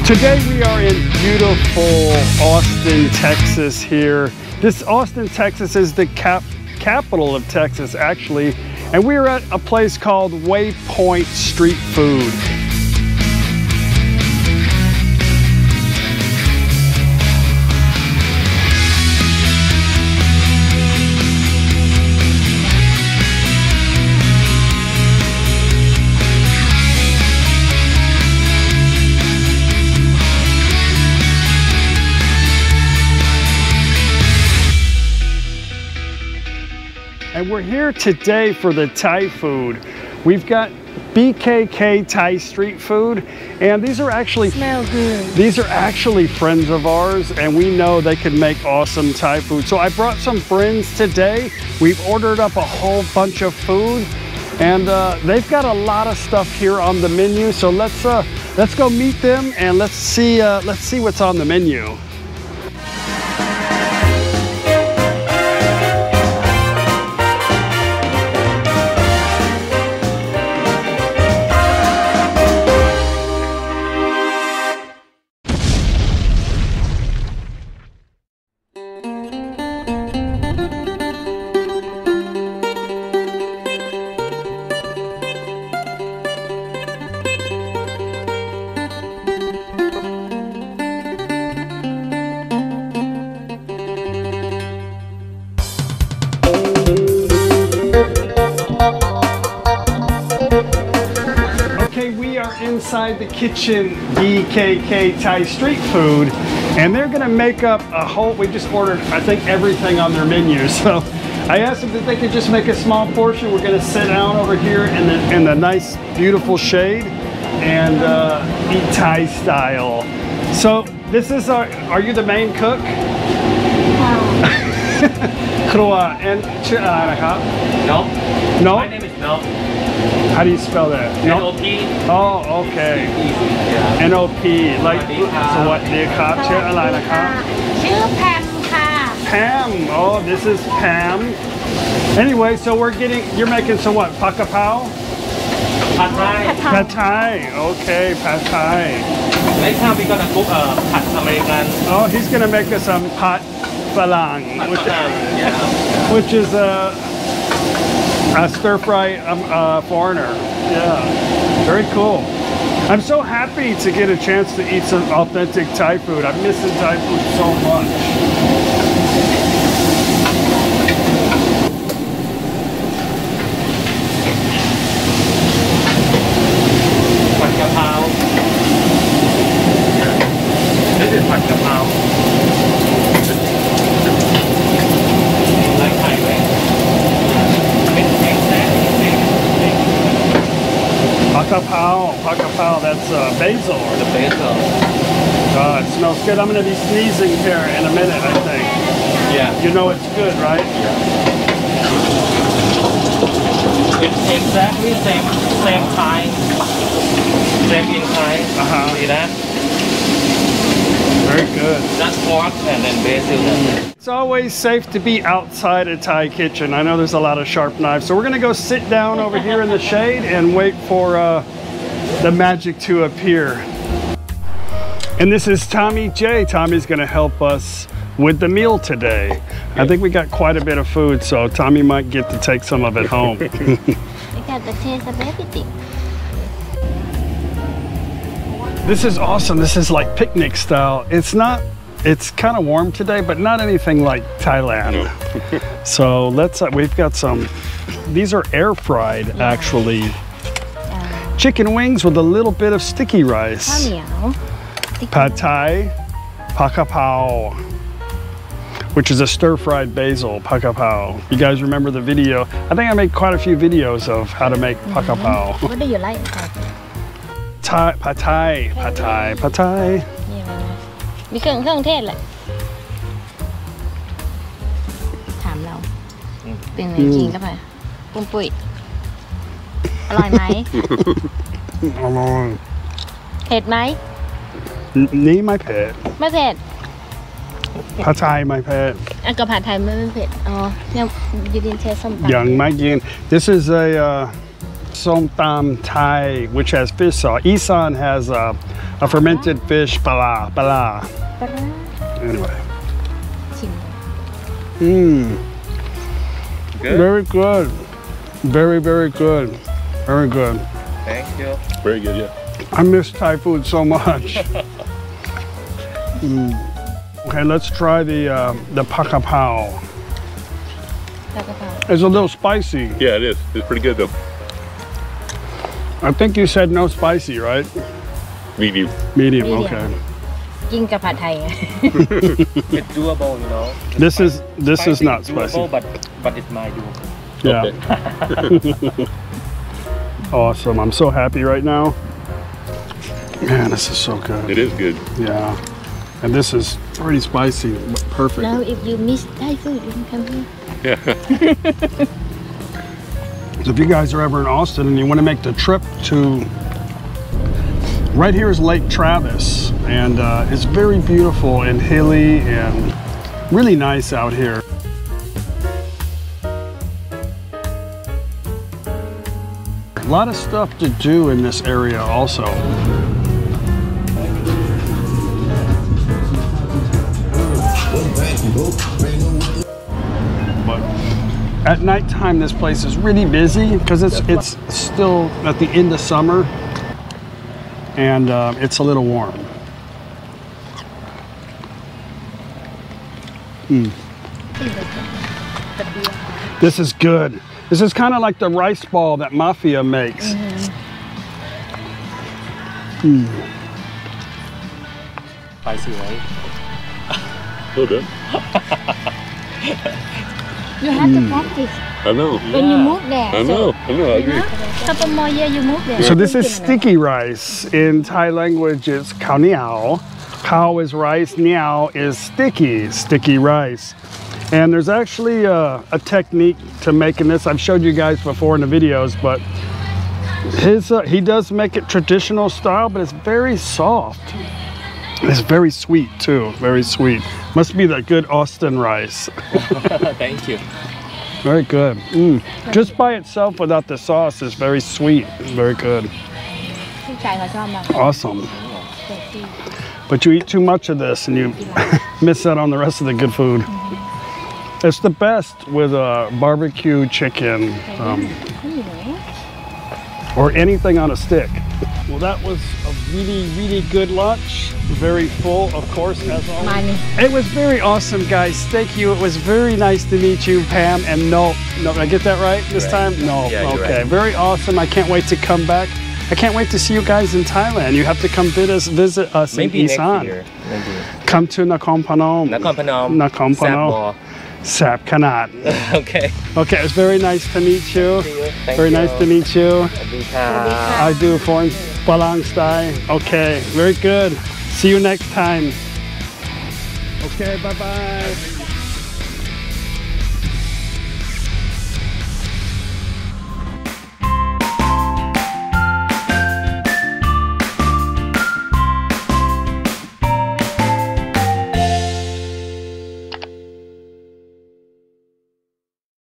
Today we are in beautiful Austin, Texas here. This Austin, Texas is the capital of Texas actually, and we're at a place called Waypoint Street Food. And we're here today for the Thai food. We've got BKK Thai street food, and these are actually these are actually friends of ours, and we know they can make awesome Thai food. So I brought some friends today. We've ordered up a whole bunch of food, and they've got a lot of stuff here on the menu. So let's go meet them and let's see what's on the menu. Inside the kitchen, BKK Thai street food, and they're gonna make up a whole, we just ordered I think everything on their menu, so I asked them if they could just make a small portion. We're gonna sit down over here in the nice beautiful shade and eat Thai style. So this is are you the main cook? Krua, and no? My name is No. How do you spell that? N-O-P. Oh, okay. Easy. Yeah. N-O-P. Like, so what? ชื่ออะไรนะครับ ชื่อแพมค่ะ Pam. Oh, this is Pam. Anyway, so you're making some what? Pak Kapow? Pad Thai. Pad Thai. Okay, Pad Thai. Next time we're gonna cook Pad American. Oh, he's gonna make us some Pad Falang, which is a stir-fry foreigner. Yeah, very cool. I'm so happy to get a chance to eat some authentic Thai food. I'm missing Thai food so much. Pad Kapow. This is Pad Kapow. Like Thai way. Pak Kapow, that's basil. The basil. It smells good. I'm going to be sneezing here in a minute, I think. Yeah. You know it's good, right? Yeah. It's exactly same kind. Same in kind. See that? Very good. That's pork and then basil. It's always safe to be outside a Thai kitchen. I know there's a lot of sharp knives. So we're going to go sit down over here in the shade and wait for the magic to appear. And this is Tommy J. Tommy's going to help us with the meal today. I think we got quite a bit of food, so Tommy might get to take some of it home. We got the taste of everything. This is awesome. This is like picnic style. It's kind of warm today, but not anything like Thailand. No. So we've got some, these are air fried actually. Chicken wings with a little bit of sticky rice. Pad Thai, Pak Kapow, which is a stir-fried basil, Pak Kapow. You guys remember the video? I think I made quite a few videos of how to make Pak Kapow. What do you like? Pad Thai. Pad Thai. มีเครื่องเทศแหละถามเราเป็นไงกินก็ไปปุ้มปุ้ยอร่อยไหมอร่อยเผ็ดไหมนี่ไม่เผ็ดไม่เผ็ด ผัดไทยไม่เผ็ดกับผัดไทยไม่เผ็ดอ๋อเนี่ยยูดินเทสส้มตำ ยังไม่กิน This is a som tam Thai which has fish sauce. Isan has A fermented fish, pala. ปลาร้า Anyway. ชิม Good. Very good. Very, very good. Very good. Thank you. Very good, yeah. I miss Thai food so much. Okay, let's try the pakapao. ปลากระเพรา It's a little spicy. Yeah, it is. It's pretty good though. I think you said no spicy, right? Medium. Medium, Medium. okay. กินกับผัดไทย It's doable, you know. This is not doable, spicy. but it's my doable. Yeah. Okay. Awesome. I'm so happy right now. Man, this is so good. It is good. Yeah. And this is pretty spicy, but perfect. Now if you miss Thai food you can come here Yeah. So if you guys are ever in Austin and you want to make the trip to, right here is Lake Travis, and it's very beautiful and hilly and really nice out here. A lot of stuff to do in this area also. But at nighttime, this place is really busy because it's still at the end of summer, and it's a little warm. This is good. This is kind of like the rice ball that Mafia makes. Spicy, right? A little bit. You have to practice I know. when you move there I know. I know. I agree. couple more years you move there So this is sticky rice. In Thai language, it's khao niao. Khao is rice, niao is sticky rice. And there's actually a technique to making this. I've showed you guys before in the videos, but he does make it traditional style, but it's very soft. It's very sweet too, very sweet. Must be the good Austin rice. Thank you. Very good. Just by itself without the sauce is very sweet. Very good. ผู้ชายเขาชอบมาก Awesome. But you eat too much of this and you miss out on the rest of the good food. It's the best with barbecue chicken or anything on a stick. Well, that was a really, really good lunch. Very full, of course, as always. มานี่ It was very awesome, guys. Thank you. It was very nice to meet you, Pam. And no, did I get that right this time? No. Yeah, you're Okay. right. Very awesome. I can't wait to come back. I can't wait to see you guys in Thailand. You have to come visit us Maybe in next Isan. year. Maybe. Come to Nakhon Phanom. Nakhon Phanom. Nakhon Phanom. Sap Kanat. Okay. Okay, it's very nice to meet you. Thank Very you. nice to meet you. สวัสดีค่ะ I do foreign Palang style. Okay, very good. See you next time. Okay, bye-bye.